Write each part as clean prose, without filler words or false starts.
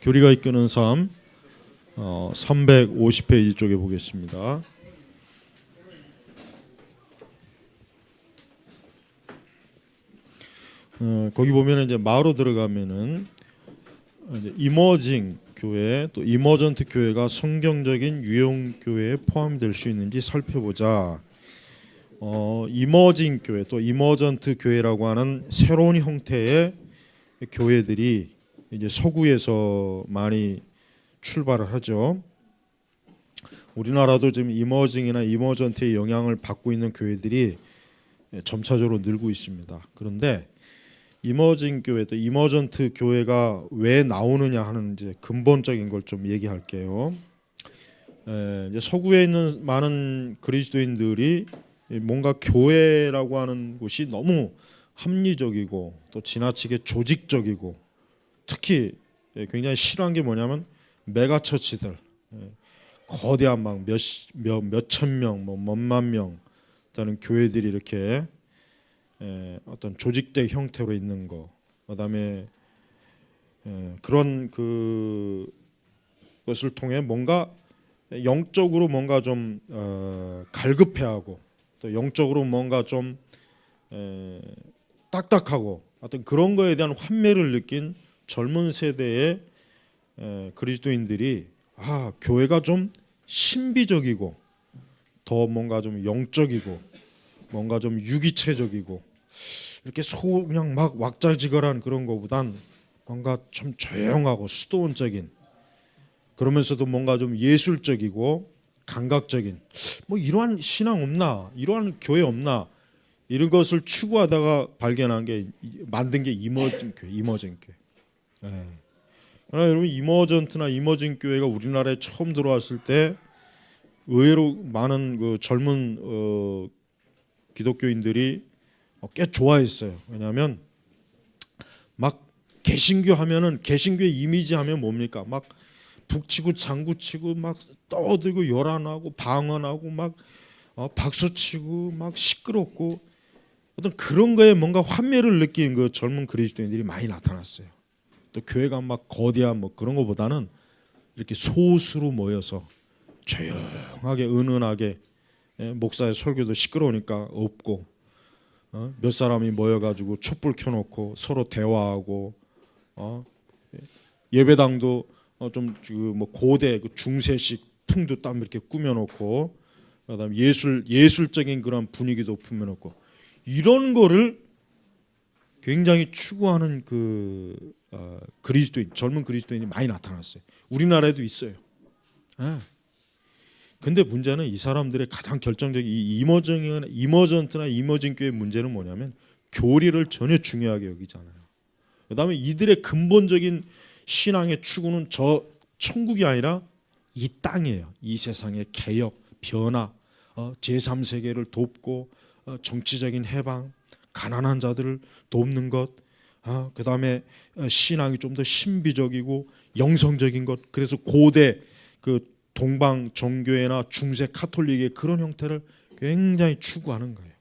교리가 이끄는 삶 350페이지 쪽에 보겠습니다. 거기 보면 이제 마로 들어가면은 이제 이머징 교회 또 이머전트 교회가 성경적인 유형 교회에 포함될 수 있는지 살펴보자. 이머징 교회 또 이머전트 교회라고 하는 새로운 형태의 교회들이 이제 서구에서 많이 출발을 하죠. 우리나라도 지금 이머징이나 이머전트의 영향을 받고 있는 교회들이 점차적으로 늘고 있습니다. 그런데 이머징 교회 또 이머전트 교회가 왜 나오느냐 하는 이제 근본적인 걸 좀 얘기할게요. 이제 서구에 있는 많은 그리스도인들이 뭔가 교회라고 하는 곳이 너무 합리적이고 또 지나치게 조직적이고 특히 굉장히 싫어한 게 뭐냐면 메가처치들, 거대한 막 몇천 명, 뭐 몇만 명 되는 교회들이 이렇게 어떤 조직된 형태로 있는 거, 그다음에 그런 것을 통해 뭔가 영적으로 뭔가 좀 갈급해하고 또 영적으로 뭔가 좀 딱딱하고 어떤 그런 거에 대한 환멸을 느낀 젊은 세대의 그리스도인들이 교회가 좀 신비적이고 더 뭔가 좀 영적이고 뭔가 좀 유기체적이고 이렇게 그냥 막 왁자지껄한 그런 거보단 뭔가 좀 조용하고 수도원적인 그러면서도 뭔가 좀 예술적이고 감각적인 뭐 이러한 신앙 없나 이러한 교회 없나 이런 것을 추구하다가 발견한 게 만든 게 이머징 교회. 그러나 여러분 이머전트나 이머징 교회가 우리나라에 처음 들어왔을 때 의외로 많은 그 젊은 기독교인들이 꽤 좋아했어요. 왜냐하면 막 개신교 하면은 개신교의 이미지 하면 뭡니까? 막 북치고 장구치고 막 떠들고 요란하고 방언하고 막 박수치고 막 시끄럽고 어떤 그런 거에 뭔가 환멸을 느낀 그 젊은 그리스도인들이 많이 나타났어요. 또 교회가 막 거대한 뭐 그런 것보다는 이렇게 소수로 모여서 조용하게 은은하게 목사의 설교도 시끄러우니까 없고 몇 사람이 모여가지고 촛불 켜놓고 서로 대화하고 예배당도 좀 뭐 고대 그 중세식 풍도 딱 이렇게 꾸며놓고 그다음 예술적인 그런 분위기도 꾸며놓고 이런 거를 굉장히 추구하는 그리스도인 젊은 그리스도인이 많이 나타났어요. 우리나라에도 있어요. 근데 문제는 이 사람들의 가장 결정적인 이 이머전트나 이머징 교회의 문제는 뭐냐면 교리를 전혀 중요하게 여기잖아요. 그다음에 이들의 근본적인 신앙의 추구는 저 천국이 아니라 이 땅이에요. 이 세상의 개혁, 변화, 제3세계를 돕고 정치적인 해방, 가난한 자들을 돕는 것, 그다음에 신앙이 좀 더 신비적이고 영성적인 것. 그래서 고대 그 동방 정교회나 중세 카톨릭의 그런 형태를 굉장히 추구하는 거예요.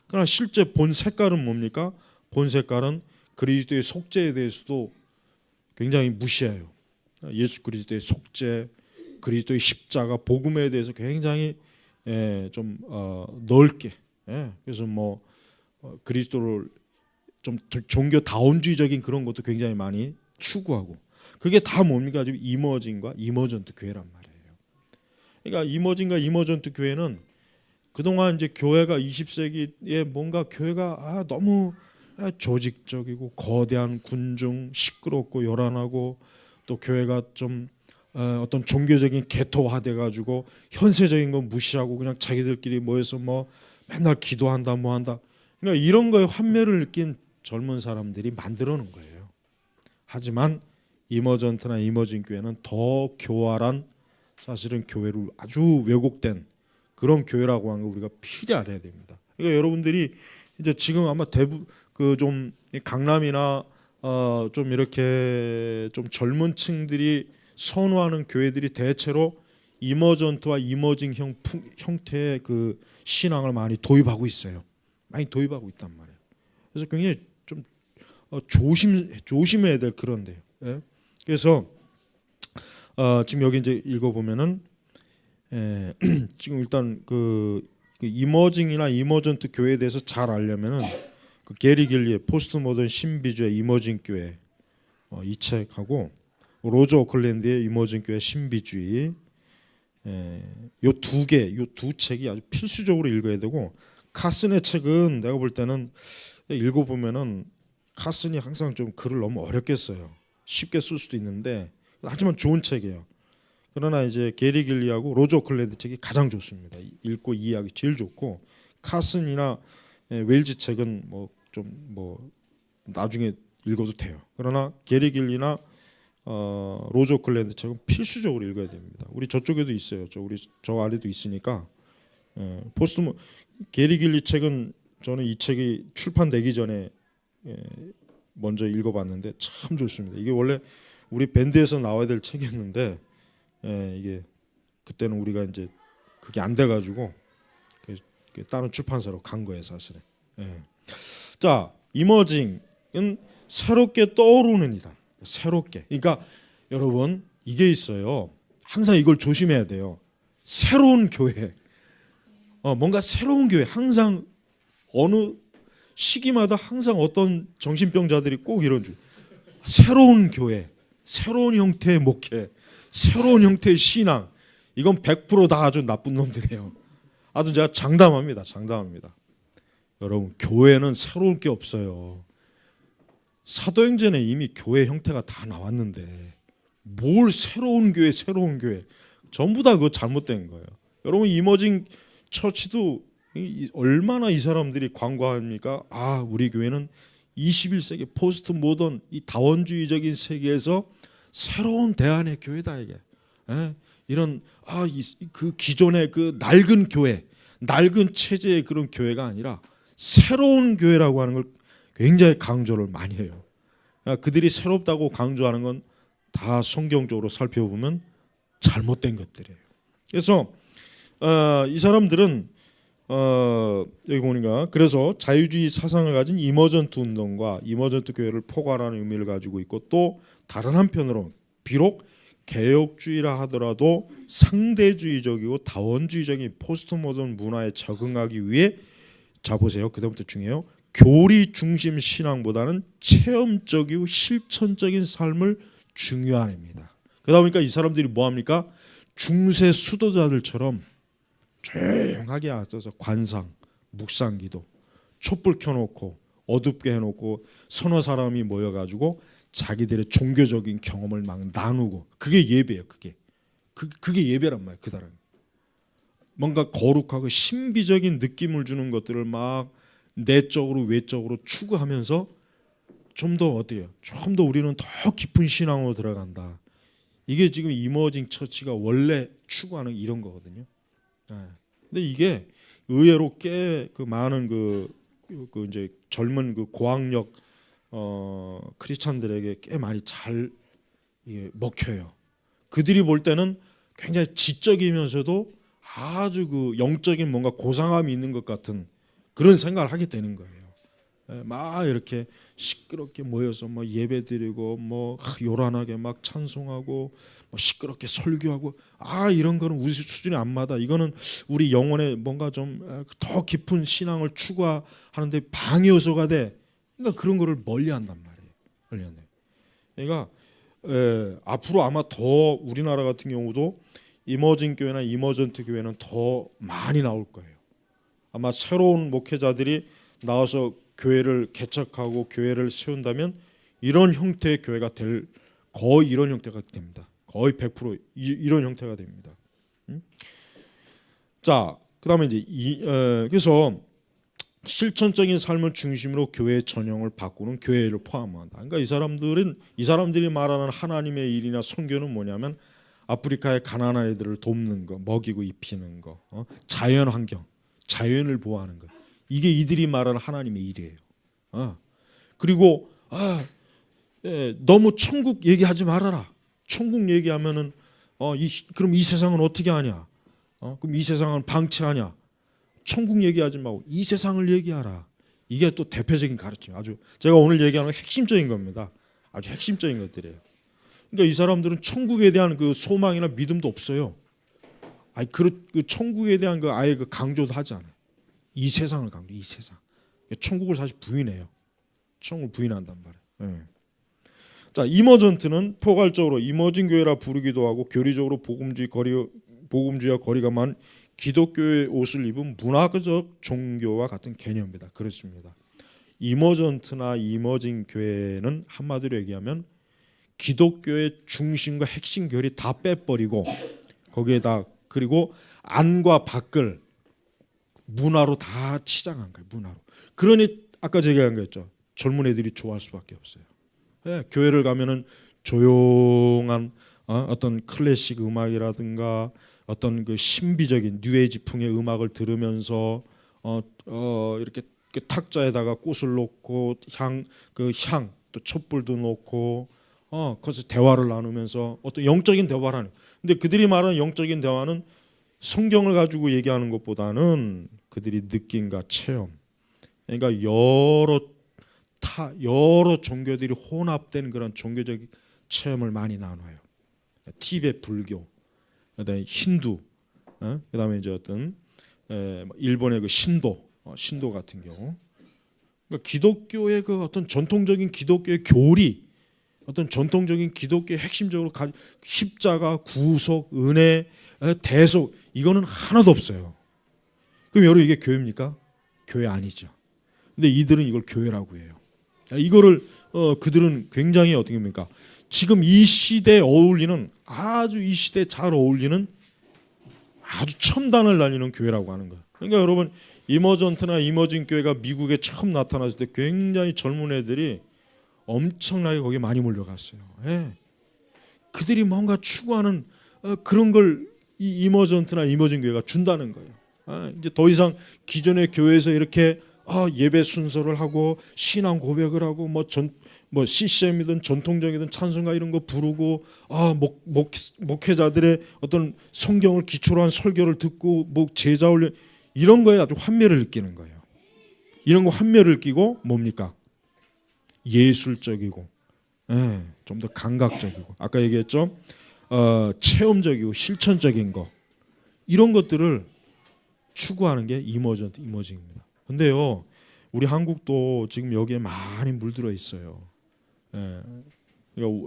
그러나 실제 본 색깔은 뭡니까? 본 색깔은 그리스도의 속죄에 대해서도 굉장히 무시해요. 예수 그리스도의 속죄, 그리스도의 십자가, 복음에 대해서 굉장히 좀 넓게. 그래서 뭐 그리스도를 좀 종교다운주의적인 그런 것도 굉장히 많이 추구하고 그게 다 뭡니까? 지금 이머징과 이머전트 교회란 말이에요. 그러니까 이머징과 이머전트 교회는 그동안 이제 교회가 20세기에 뭔가 교회가 너무 조직적이고 거대한 군중 시끄럽고 요란하고 또 교회가 좀 어떤 종교적인 개토화돼 가지고 현세적인 거 무시하고 그냥 자기들끼리 모여서 뭐 맨날 기도한다 뭐 한다. 그러니까 이런 거에 환멸을 느낀 젊은 사람들이 만들어 놓은 거예요. 하지만 이머전트나 이머징 교회는 더 교활한 사실은 교회로 아주 왜곡된 그런 교회라고 하는 거 우리가 필히 알아야 됩니다. 그러니까 여러분들이 이제 지금 아마 좀 강남이나 좀 이렇게 좀 젊은 층들이 선호하는 교회들이 대체로 이머전트와 이머징 형태의 그 신앙을 많이 도입하고 있어요. 많이 도입하고 있단 말이에요. 그래서 굉장히 좀 조심해야 될 그런데요. 예? 그래서 지금 여기 이제 읽어보면은 지금 일단 그 이머징이나 이머전트 교회에 대해서 잘 알려면은 그 게리 길리의 포스트 모던 신비주의 이머징 교회 이 책하고 로저 오클랜드의 이머징 교회 신비주의 요 두 책이 아주 필수적으로 읽어야 되고 카슨의 책은 내가 볼 때는 읽어보면은 카슨이 항상 좀 글을 너무 어렵게 써요. 쉽게 쓸 수도 있는데 하지만 좋은 책이에요. 그러나 이제 게리 길리하고 로저 오클랜드 책이 가장 좋습니다. 읽고 이해하기 제일 좋고 카슨이나 웨일즈 책은 뭐 나중에 읽어도 돼요. 그러나 게리 길리나 로저 오클랜드 책은 필수적으로 읽어야 됩니다. 우리 저쪽에도 있어요. 저 아래도 있으니까 게리 길리 책은 저는 이 책이 출판되기 전에 먼저 읽어봤는데 참 좋습니다. 이게 원래 우리 밴드에서 나와야 될 책이었는데 이게 그때는 우리가 이제 그게 안 돼가지고 다른 출판사로 간 거예요, 사실은. 자, 이머징은 새롭게 떠오르는 이란. 새롭게. 그러니까 여러분 이게 있어요. 항상 이걸 조심해야 돼요. 새로운 교회. 뭔가 새로운 교회. 항상 어느 시기마다 항상 어떤 정신병자들이 꼭 이런 줄. 새로운 교회, 새로운 형태의 목회, 새로운 형태의 신앙. 이건 100% 다 아주 나쁜 놈들이에요. 아주 제가 장담합니다. 여러분 교회는 새로울 게 없어요. 사도행전에 이미 교회 형태가 다 나왔는데 뭘 새로운 교회 전부 다 그거 잘못된 거예요. 여러분 이머징 처치도 얼마나 이 사람들이 광고합니까? 우리 교회는 21세기 포스트 모던 이 다원주의적인 세계에서 새로운 대안의 교회다 이게. 이런 그 기존의 그 낡은 교회, 낡은 체제의 그런 교회가 아니라 새로운 교회라고 하는 걸 굉장히 강조를 많이 해요. 그들이 새롭다고 강조하는 건 다 성경적으로 살펴보면 잘못된 것들이에요. 그래서 이 사람들은 여기 보니까 그래서 자유주의 사상을 가진 이머전트 운동과 이머전트 교회를 포괄하는 의미를 가지고 있고 또 다른 한편으로 비록 개혁주의라 하더라도 상대주의적이고 다원주의적인 포스트 모던 문화에 적응하기 위해 자 보세요. 그다음부터 중요해요. 교리 중심 신앙보다는 체험적이고 실천적인 삶을 중요합니다. 그러다 보니까 이 사람들이 뭐합니까? 중세 수도자들처럼 조용하게 앉아서 관상, 묵상기도, 촛불 켜놓고 어둡게 해놓고 서너 사람이 모여가지고 자기들의 종교적인 경험을 막 나누고 그게 예배예요. 그게 예배란 말이에요. 그 사람 뭔가 거룩하고 신비적인 느낌을 주는 것들을 막 내적으로 외적으로 추구하면서 좀 더 어때요? 좀 더 우리는 더 깊은 신앙으로 들어간다. 이게 지금 이머징 처치가 원래 추구하는 이런 거거든요. 근데 이게 의외로 꽤 그 많은 그 이제 젊은 그 고학력 크리스찬들에게 꽤 많이 잘 먹혀요. 그들이 볼 때는 굉장히 지적이면서도 아주 그 영적인 뭔가 고상함이 있는 것 같은 그런 생각을 하게 되는 거예요. 막 이렇게 시끄럽게 모여서 뭐 예배드리고 뭐 요란하게 막 찬송하고 뭐 시끄럽게 설교하고 이런 거는 우리 수준이 안 맞아. 이거는 우리 영혼에 뭔가 좀 더 깊은 신앙을 추구하는데 방해 요소가 돼. 그러니까 그런 거를 멀리한단 말이에요. 그러니까 앞으로 아마 더 우리나라 같은 경우도 이머징 교회나 이머전트 교회는 더 많이 나올 거예요. 아마 새로운 목회자들이 나와서 교회를 개척하고 교회를 세운다면 이런 형태의 교회가 거의 이런 형태가 됩니다. 거의 100% 이런 형태가 됩니다. 자, 그다음에 이제 그래서 실천적인 삶을 중심으로 교회의 전형을 바꾸는 교회를 포함한다. 그러니까 이 사람들이 말하는 하나님의 일이나 선교는 뭐냐면 아프리카의 가난한 아이들을 돕는 거, 먹이고 입히는 거, 자연 환경, 자연을 보호하는 것. 이게 이들이 말하는 하나님의 일이에요. 그리고 너무 천국 얘기하지 말아라. 천국 얘기하면은 그럼 이 세상은 어떻게 하냐? 그럼 이 세상은 방치하냐? 천국 얘기하지 말고 이 세상을 얘기하라. 이게 또 대표적인 가르침. 아주 제가 오늘 얘기하는 핵심적인 겁니다. 아주 핵심적인 것들이에요. 그러니까 이 사람들은 천국에 대한 그 소망이나 믿음도 없어요. 아니 그 천국에 대한 그 아예 그 강조도 하지 않아요. 이 세상을 강조, 이 세상. 천국을 사실 부인해요. 천국을 부인한단 말이에요. 예. 자, 이머전트는 포괄적으로 이머징 교회라 부르기도 하고 교리적으로 복음주의와 거리가 먼 기독교의 옷을 입은 문화적 종교와 같은 개념입니다. 그렇습니다. 이머전트나 이머징 교회는 한마디로 얘기하면 기독교의 중심과 핵심 교리 다 빼버리고 거기에다 그리고 안과 밖을 문화로 다 치장한 거예요. 문화로. 그러니 아까 제가 얘기한 거였죠. 젊은 애들이 좋아할 수밖에 없어요. 예, 교회를 가면은 조용한 어떤 클래식 음악이라든가 어떤 그 신비적인 뉴에이지풍의 음악을 들으면서 이렇게 그 탁자에다가 꽃을 놓고 향 또 촛불도 놓고 거기서 대화를 나누면서 어떤 영적인 대화를 하는. 근데 그들이 말하는 영적인 대화는 성경을 가지고 얘기하는 것보다는 그들이 느낌과 체험. 그러니까 여러 종교들이 혼합된 그런 종교적 체험을 많이 나눠요. 티베트 불교, 그다음에 힌두, 그다음에 이제 어떤 일본의 그 신도 같은 경우. 그러니까 기독교의 그 어떤 전통적인 기독교의 교리, 어떤 전통적인 기독교의 핵심적으로 십자가, 구속, 은혜, 대속 이거는 하나도 없어요. 그럼 여러분 이게 교회입니까? 교회 아니죠. 근데 이들은 이걸 교회라고 해요. 이거를 그들은 굉장히 어떻게 합니까? 지금 이 시대에 어울리는 아주 이 시대에 잘 어울리는 아주 첨단을 날리는 교회라고 하는 거예요. 그러니까 여러분 이머전트나 이머징 교회가 미국에 처음 나타났을 때 굉장히 젊은 애들이 엄청나게 거기에 많이 몰려갔어요. 예. 그들이 뭔가 추구하는 그런 걸 이 이머전트나 이머징 교회가 준다는 거예요. 이제 더 이상 기존의 교회에서 이렇게 예배 순서를 하고 신앙 고백을 하고 뭐 CCM이든 전통적이든 찬송가 이런 거 부르고 목회자들의 어떤 성경을 기초로 한 설교를 듣고 제자 훈련 이런 거에 아주 환멸을 느끼는 거예요. 이런 거 환멸을 느끼고 뭡니까? 예술적이고 좀 더 감각적이고 아까 얘기했죠? 체험적이고 실천적인 거 이런 것들을 추구하는 게 이머징입니다. 근데요, 우리 한국도 지금 여기에 많이 물들어 있어요. 예.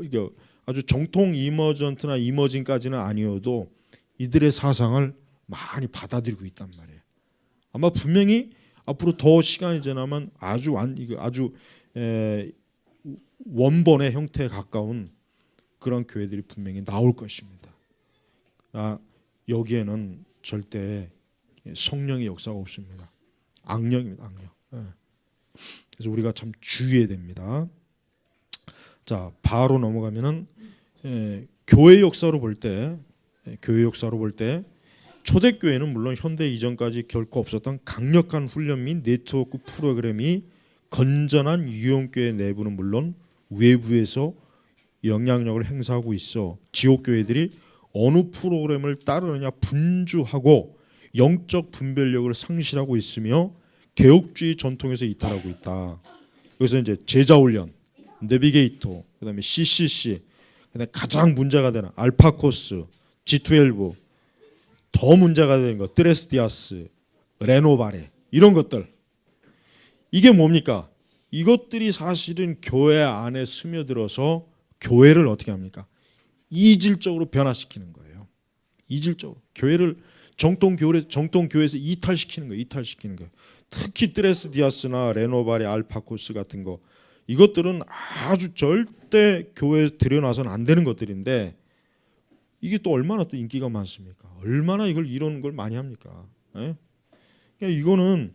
이게 아주 정통 이머전트나 이머징까지는 아니어도 이들의 사상을 많이 받아들이고 있단 말이에요. 아마 분명히 앞으로 더 시간이 지나면 아주 원본의 형태에 가까운 그런 교회들이 분명히 나올 것입니다. 여기에는 절대 성령의 역사가 없습니다. 악령입니다. 악령. 그래서 우리가 참 주의해야 됩니다. 자, 바로 넘어가면은 교회 역사로 볼 때 초대교회는 물론 현대 이전까지 결코 없었던 강력한 훈련 및 네트워크 프로그램이 건전한 유형교회 내부는 물론 외부에서 영향력을 행사하고 있어 지옥교회들이 어느 프로그램을 따르느냐 분주하고 영적 분별력을 상실하고 있으며 개혁주의 전통에서 이탈하고 있다. 여기서 이제 제자훈련, 내비게이터, 그다음에 CCC, 그다음에 가장 문제가 되는 알파코스, G12, 더 문제가 되는 것, 드레스디아스, 레노바레 이런 것들. 이게 뭡니까? 이것들이 사실은 교회 안에 스며들어서 교회를 어떻게 합니까? 이질적으로 변화시키는 거예요. 이질적으로 교회를 정통교회에서 이탈시키는 거예요. 특히 드레스디아스나 레노바레, 알파코스 같은 거 이것들은 아주 절대 교회에 들여놔서는 안 되는 것들인데 이게 또 얼마나 또 인기가 많습니까? 얼마나 이런 걸 많이 합니까? 그러니까 이거는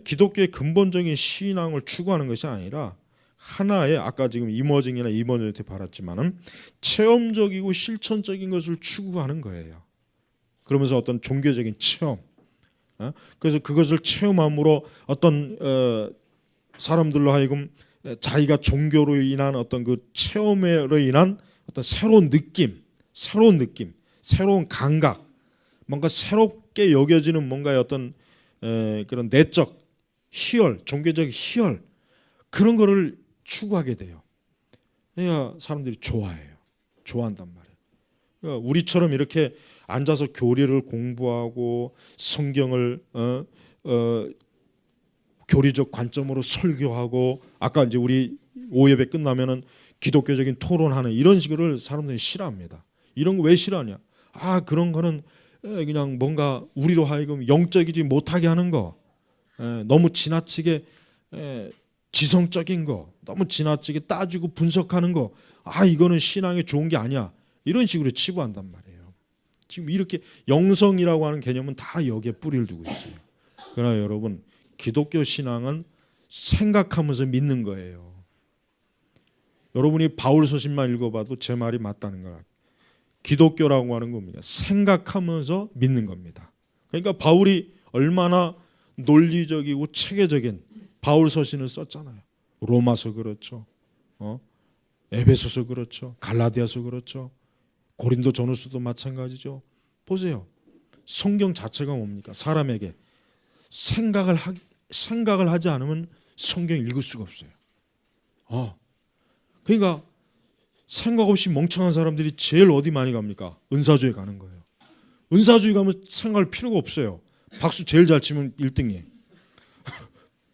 기독교의 근본적인 신앙을 추구하는 것이 아니라 하나의 아까 지금 이머징이나 이머전한테 말했지만은 체험적이고 실천적인 것을 추구하는 거예요. 그러면서 어떤 종교적인 체험, 그래서 그것을 체험함으로 어떤 사람들로 하여금 자기가 종교로 인한 어떤 그 체험으로 인한 어떤 새로운 느낌, 새로운 감각, 뭔가 새롭게 여겨지는 뭔가의 어떤 그런 내적 희열, 종교적 희열 그런 거를 추구하게 돼요. 그러니까 사람들이 좋아해요. 좋아한단 말이에요. 그러니까 우리처럼 이렇게 앉아서 교리를 공부하고 성경을 교리적 관점으로 설교하고, 아까 이제 우리 오예배 끝나면은 기독교적인 토론하는 이런 식으로 사람들이 싫어합니다. 이런 거 왜 싫어하냐? 그런 거는 그냥 뭔가 우리로 하여금 영적이지 못하게 하는 거, 너무 지나치게 지성적인 거, 너무 지나치게 따지고 분석하는 거, 이거는 신앙에 좋은 게 아니야. 이런 식으로 치부한단 말이에요. 지금 이렇게 영성이라고 하는 개념은 다 여기에 뿌리를 두고 있어요. 그러나 여러분, 기독교 신앙은 생각하면서 믿는 거예요. 여러분이 바울 서신만 읽어봐도 제 말이 맞다는 거야. 기독교라고 하는 겁니다. 생각하면서 믿는 겁니다. 그러니까 바울이 얼마나 논리적이고 체계적인 바울 서신을 썼잖아요. 로마서 그렇죠. 에베소서 그렇죠. 갈라디아서 그렇죠. 고린도 전후서도 마찬가지죠. 보세요. 성경 자체가 뭡니까? 사람에게 생각을 하지 않으면 성경 읽을 수가 없어요. 그러니까 생각 없이 멍청한 사람들이 제일 어디 많이 갑니까? 은사주에 가는 거예요. 은사주에 가면 생각할 필요가 없어요. 박수 제일 잘 치면 1등이에요.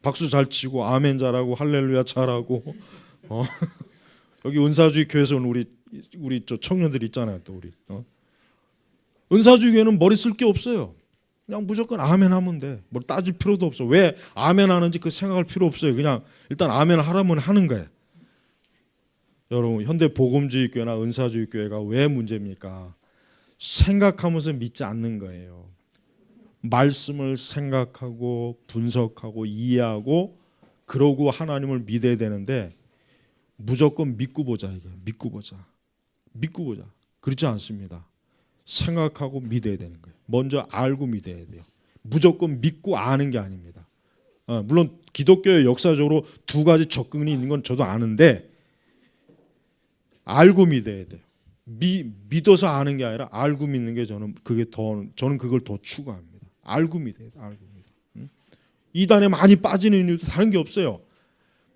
박수 잘 치고 아멘 잘하고 할렐루야 잘하고. 여기 은사주의 교회에서 온 우리 저 청년들 있잖아요. 또 우리 은사주의 교회는 머리 쓸 게 없어요. 그냥 무조건 아멘 하면 돼. 뭘 따질 필요도 없어. 왜 아멘 하는지 그 생각할 필요 없어요. 그냥 일단 아멘 하라면 하는 거예요. 여러분, 현대 복음주의 교회나 은사주의 교회가 왜 문제입니까? 생각하면서 믿지 않는 거예요. 말씀을 생각하고 분석하고 이해하고 그러고 하나님을 믿어야 되는데 무조건 믿고 보자. 이게 믿고 보자. 그렇지 않습니다. 생각하고 믿어야 되는 거예요. 먼저 알고 믿어야 돼요. 무조건 믿고 아는 게 아닙니다. 물론 기독교의 역사적으로 두 가지 접근이 있는 건 저도 아는데, 알고 믿어야 돼요. 믿어서 아는 게 아니라 알고 믿는 게 저는 그걸 더 추구합니다. 알고 믿어야 돼요. 알고 믿어. 이단에 많이 빠지는 이유도 다른 게 없어요.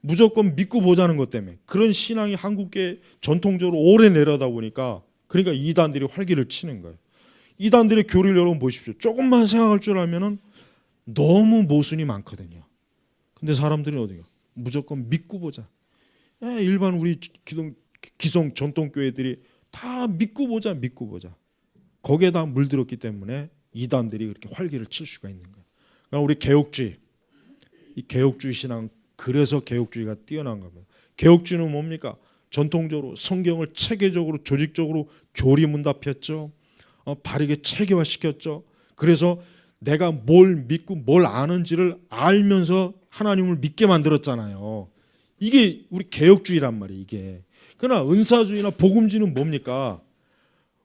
무조건 믿고 보자는 것 때문에. 그런 신앙이 한국계 전통적으로 오래 내려다 보니까, 그러니까 이단들이 활기를 치는 거예요. 이단들의 교리를 여러분 보십시오. 조금만 생각할 줄 알면은 너무 모순이 많거든요. 근데 사람들이 어디가? 무조건 믿고 보자. 일반 우리 기성 전통교회들이 다 믿고 보자. 거기에 다 물들었기 때문에 이단들이 그렇게 활기를 칠 수가 있는 거예요. 그러니까 우리 개혁주의, 이 개혁주의 신앙, 그래서 개혁주의가 뛰어난 겁니다. 개혁주의는 뭡니까? 전통적으로 성경을 체계적으로 조직적으로 교리문답했죠. 바르게 체계화시켰죠. 그래서 내가 뭘 믿고 뭘 아는지를 알면서 하나님을 믿게 만들었잖아요. 이게 우리 개혁주의란 말이에요. 이게. 그러나 은사주의나 복음주의는 뭡니까?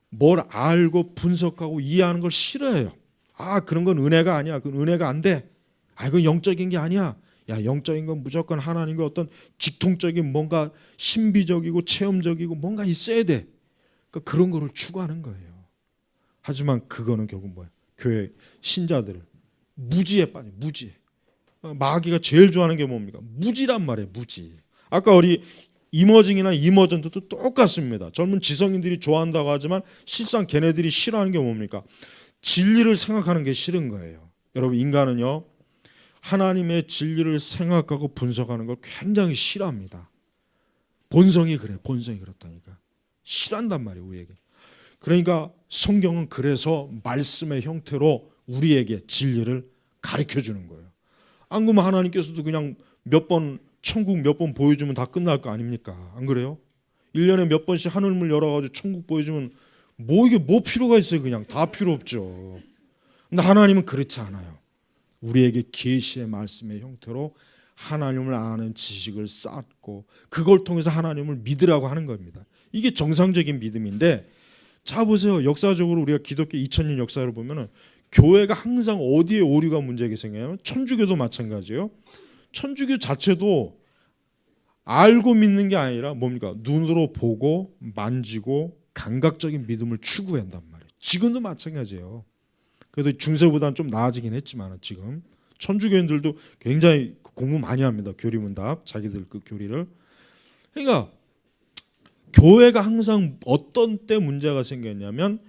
뭘 알고 분석하고 이해하는 걸 싫어해요. 그런 건 은혜가 아니야. 그건 은혜가 안 돼. 그건 영적인 게 아니야. 영적인 건 무조건 하나님과 어떤 직통적인 뭔가 신비적이고 체험적이고 뭔가 있어야 돼. 그러니까 그런 거를 추구하는 거예요. 하지만 그거는 결국 뭐야? 교회 신자들을 무지에 빠져. 무지. 마귀가 제일 좋아하는 게 뭡니까? 무지란 말이에요. 무지. 아까 우리 이머징이나 이머전트도 똑같습니다. 젊은 지성인들이 좋아한다고 하지만 실상 걔네들이 싫어하는 게 뭡니까? 진리를 생각하는 게 싫은 거예요. 여러분, 인간은요, 하나님의 진리를 생각하고 분석하는 걸 굉장히 싫어합니다. 본성이 그래. 본성이 그렇다니까. 싫어한단 말이에요. 우리에게. 그러니까 성경은 그래서 말씀의 형태로 우리에게 진리를 가르쳐 주는 거예요. 안 그러면 하나님께서도 그냥 천국 몇 번 보여주면 다 끝날 거 아닙니까? 안 그래요? 1년에 몇 번씩 하늘문 열어가지고 천국 보여주면 이게 뭐 필요가 있어요? 그냥 다 필요 없죠. 근데 하나님은 그렇지 않아요. 우리에게 계시의 말씀의 형태로 하나님을 아는 지식을 쌓고 그걸 통해서 하나님을 믿으라고 하는 겁니다. 이게 정상적인 믿음인데, 자 보세요. 역사적으로 우리가 기독교 2000년 역사를 보면은 교회가 항상 어디에 오류가 문제가 생겨요? 천주교도 마찬가지예요. 천주교 자체도 알고 믿는 게 아니라 뭡니까? 눈으로 보고 만지고 감각적인 믿음을 추구한단 말이에요. 지금도 마찬가지예요. 그래도 중세보다는 좀 나아지긴 했지만 지금 천주교인들도 굉장히 공부 많이 합니다. 교리문답, 자기들 그 교리를. 그러니까 교회가 항상 어떤 때 문제가 생겼냐면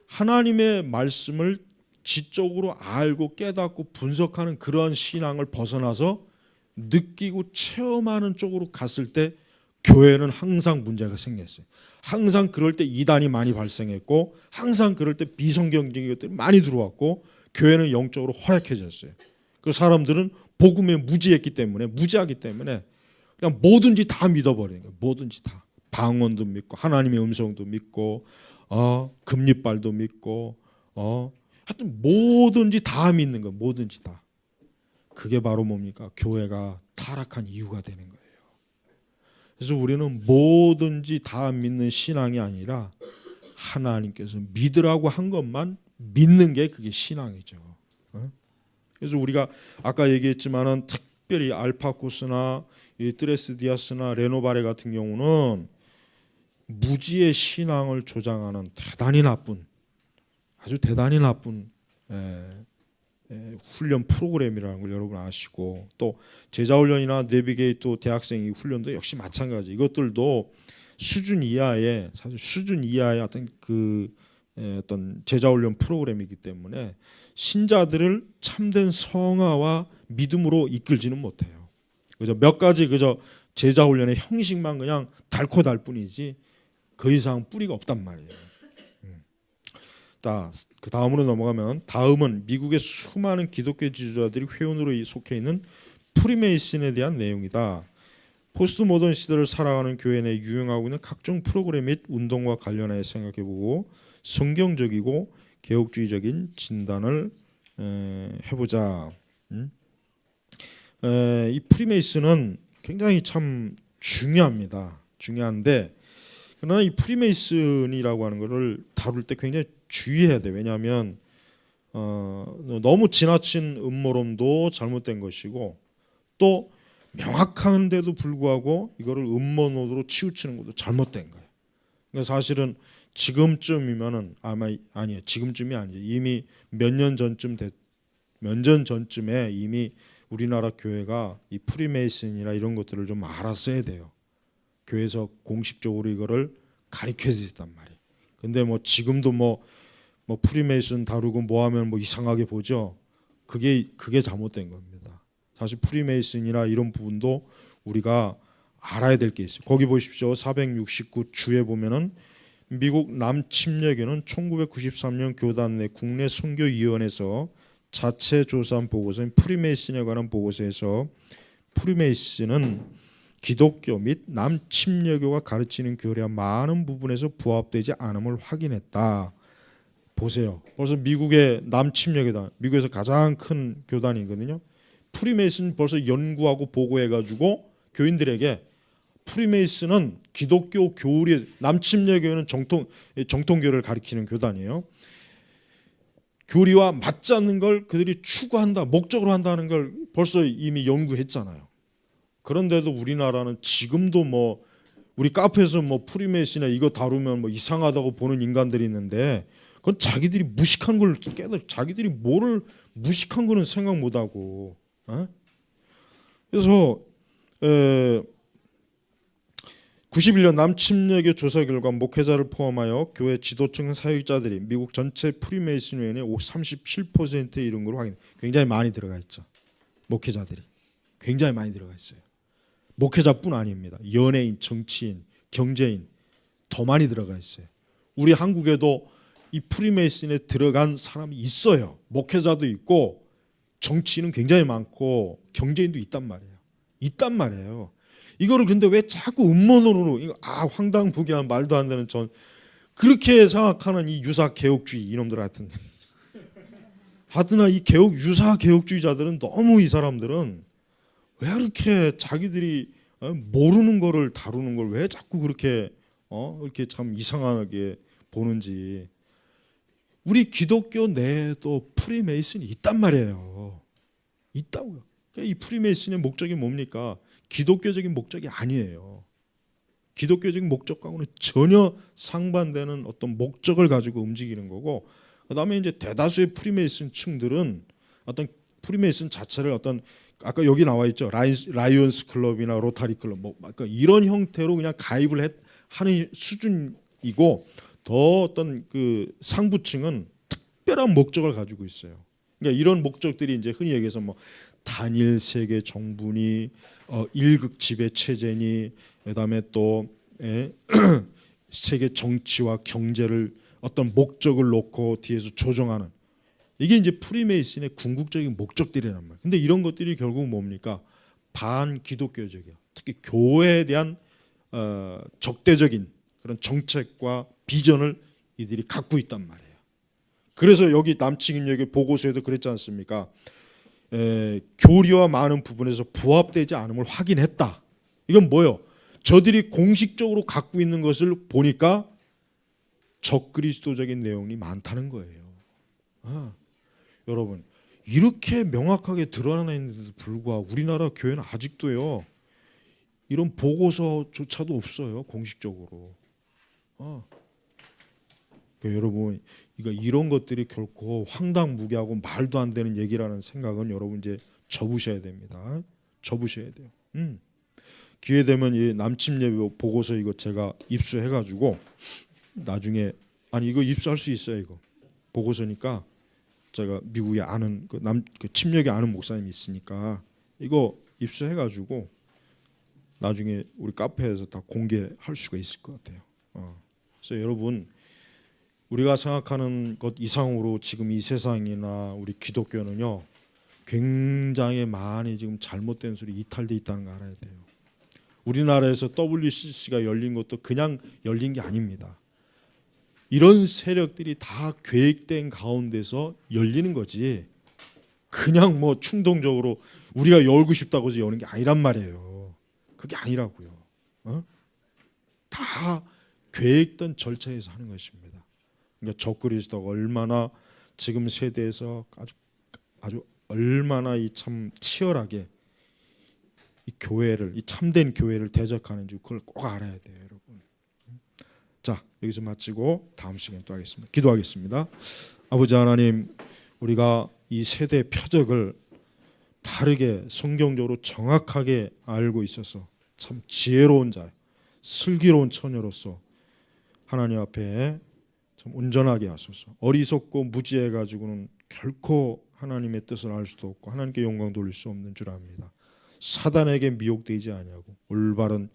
하나님의 말씀을 지적으로 알고 깨닫고 분석하는 그런 신앙을 벗어나서 느끼고 체험하는 쪽으로 갔을 때 교회는 항상 문제가 생겼어요. 항상 그럴 때 이단이 많이 발생했고 항상 그럴 때 비성경적인 것들이 많이 들어왔고 교회는 영적으로 허약해졌어요. 그 사람들은 복음에 무지하기 때문에 그냥 뭐든지 다 믿어버리는 거예요. 뭐든지 다. 방언도 믿고 하나님의 음성도 믿고 금리빨도 믿고 하여튼 뭐든지 다 믿는 거예요. 뭐든지 다. 그게 바로 뭡니까? 교회가 타락한 이유가 되는 거예요. 그래서 우리는 뭐든지 다 믿는 신앙이 아니라 하나님께서 믿으라고 한 것만 믿는 게 그게 신앙이죠. 그래서 우리가 아까 얘기했지만은 특별히 알파쿠스나 트레스디아스나 레노바레 같은 경우는 무지의 신앙을 조장하는 대단히 나쁜, 아주 대단히 나쁜 훈련 프로그램이라는 걸 여러분 아시고, 또 제자훈련이나 내비게이터 대학생 훈련도 역시 마찬가지. 이것들도 수준 이하의, 사실 수준 이하의 어떤 제자훈련 프로그램이기 때문에 신자들을 참된 성화와 믿음으로 이끌지는 못해요. 그저 몇 가지 제자훈련의 형식만 그냥 닳고 달 뿐이지 그 이상 뿌리가 없단 말이에요. 자, 그 다음으로 넘어가면, 다음은 미국의 수많은 기독교 지도자들이 회원으로 속해 있는 프리메이슨에 대한 내용이다. 포스트 모던 시대를 살아가는 교회 내 유행하고 있는 각종 프로그램 및 운동과 관련하여 생각해보고 성경적이고 개혁주의적인 진단을 해보자. 이 프리메이슨은 굉장히 참 중요합니다. 중요한데, 그러나 이 프리메이슨이라고 하는 것을 다룰 때 굉장히 주의해야 돼. 왜냐하면 너무 지나친 음모론도 잘못된 것이고, 또 명확한데도 불구하고 이거를 음모론으로 치우치는 것도 잘못된 거예요. 그러니까 사실은 지금쯤이면은 아니에요. 지금쯤이 아니죠. 이미 몇 년 전쯤에 이미 우리나라 교회가 이 프리메이슨이나 이런 것들을 좀 알았어야 돼요. 교회에서 공식적으로 이거를 가르쳐 주셨단 말이에요. 근데 뭐 지금도 뭐 프리메이슨 다루고 뭐 하면 뭐 이상하게 보죠. 그게 잘못된 겁니다. 사실 프리메이슨이나 이런 부분도 우리가 알아야 될 게 있어요. 거기 보십시오. 469주에 보면은 미국 남침례교는 1993년 교단 내 국내 선교위원회에서 자체 조사한 보고서인 프리메이슨에 관한 보고서에서 프리메이슨은 기독교 및 남침례교가 가르치는 교리와 많은 부분에서 부합되지 않음을 확인했다. 보세요. 벌써 미국의 남침례교단, 미국에서 가장 큰 교단이거든요. 프리메이슨 벌써 연구하고 보고해가지고 교인들에게 프리메이슨은 기독교 교리, 남침례교는 정통교를 가리키는 교단이에요. 교리와 맞지 않는 걸 그들이 추구한다, 목적으로 한다는 걸 벌써 이미 연구했잖아요. 그런데도 우리나라는 지금도 뭐 우리 카페에서 뭐 프리메이슨이나 이거 다루면 뭐 이상하다고 보는 인간들이 있는데, 그건 자기들이 무식한 걸 자기들이 뭐를 무식한 거는 생각 못하고. 그래서 91년 남침례교 조사 결과 목회자를 포함하여 교회 지도층 사역자들이 미국 전체 프리메이슨 회원의 37%에 이른 걸로 확인. 굉장히 많이 들어가 있죠. 목회자들이 굉장히 많이 들어가 있어요. 목회자뿐 아닙니다. 연예인, 정치인, 경제인 더 많이 들어가 있어요. 우리 한국에도 이 프리메이슨에 들어간 사람이 있어요. 목회자도 있고 정치인은 굉장히 많고 경제인도 있단 말이에요. 이거를 근데 왜 자꾸 음모론으로 황당무계한 말도 안 되는 그렇게 생각하는 이 유사 개혁주의 이놈들 하여튼 이 유사 개혁주의자들은 너무, 이 사람들은 왜 이렇게 자기들이 모르는 거를 다루는 걸 왜 자꾸 그렇게 이렇게 참 이상하게 보는지. 우리 기독교 내에도 프리메이슨이 있단 말이에요. 있다고요. 그러니까 이 프리메이슨의 목적이 뭡니까? 기독교적인 목적이 아니에요. 기독교적인 목적과는 전혀 상반되는 어떤 목적을 가지고 움직이는 거고, 그다음에 이제 대다수의 프리메이슨 층들은 어떤 프리메이슨 자체를 어떤 아까 여기 나와 있죠. 라이온스 클럽이나 로타리 클럽 그러니까 이런 형태로 그냥 가입을 하는 수준이고 더 어떤 그 상부층은 특별한 목적을 가지고 있어요. 그러니까 이런 목적들이 이제 흔히 얘기해서 뭐 단일 세계 정부니 일극 지배 체제니 그다음에 또 세계 정치와 경제를 어떤 목적을 놓고 뒤에서 조정하는 이게 이제 프리메이슨의 궁극적인 목적들이란 말이에요. 근데 이런 것들이 결국 뭡니까? 반기독교적이야. 특히 교회에 대한 적대적인 그런 정책과 비전을 이들이 갖고 있단 말이에요. 그래서 여기 남측인역의 보고서에도 그랬지 않습니까? 교리와 많은 부분에서 부합되지 않음을 확인했다. 이건 뭐예요? 저들이 공식적으로 갖고 있는 것을 보니까 적그리스도적인 내용이 많다는 거예요. 여러분 이렇게 명확하게 드러나는데도 불구하고 우리나라 교회는 아직도요 이런 보고서조차도 없어요 공식적으로. 그러니까 여러분 이런 것들이 결코 황당무계하고 말도 안 되는 얘기라는 생각은 여러분 이제 접으셔야 됩니다. 접으셔야 돼요. 기회 되면 이 남침예배 보고서 이거 제가 입수해가지고 나중에 이거 입수할 수 있어요. 이거 보고서니까 제가 미국에 아는 그 침략에 아는 목사님이 있으니까 이거 입수해가지고 나중에 우리 카페에서 다 공개할 수가 있을 것 같아요. 그래서 여러분 우리가 생각하는 것 이상으로 지금 이 세상이나 우리 기독교는요 굉장히 많이 지금 잘못된 소리 이탈돼 있다는 거 알아야 돼요. 우리나라에서 WCC가 열린 것도 그냥 열린 게 아닙니다. 이런 세력들이 다 계획된 가운데서 열리는 거지 그냥 뭐 충동적으로 우리가 열고 싶다고 해서 여는 게 아니란 말이에요. 그게 아니라고요. 다 계획된 절차에서 하는 것입니다. 그러니까 적그리스도가 얼마나 지금 세대에서 아주 얼마나 이 참 치열하게 이 교회를 이 참된 교회를 대적하는지 그걸 꼭 알아야 돼요, 여러분. 자, 여기서 마치고 다음 시간에 또 하겠습니다. 기도하겠습니다. 아버지 하나님, 우리가 이 세대의 표적을 바르게 성경적으로 정확하게 알고 있어서 참 지혜로운 자, 슬기로운 처녀로서 하나님 앞에 참 온전하게 하소서. 어리석고 무지해 가지고는 결코 하나님의 뜻을 알 수도 없고 하나님께 영광 돌릴 수 없는 줄 압니다. 사단에게 미혹되지 아니하고 올바른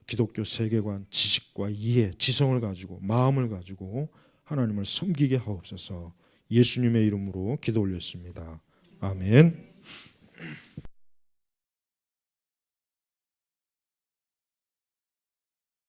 기독교 세계관, 지식과 이해, 지성을 가지고 마음을 가지고 하나님을 섬기게 하옵소서. 예수님의 이름으로 기도 올렸습니다. 아멘.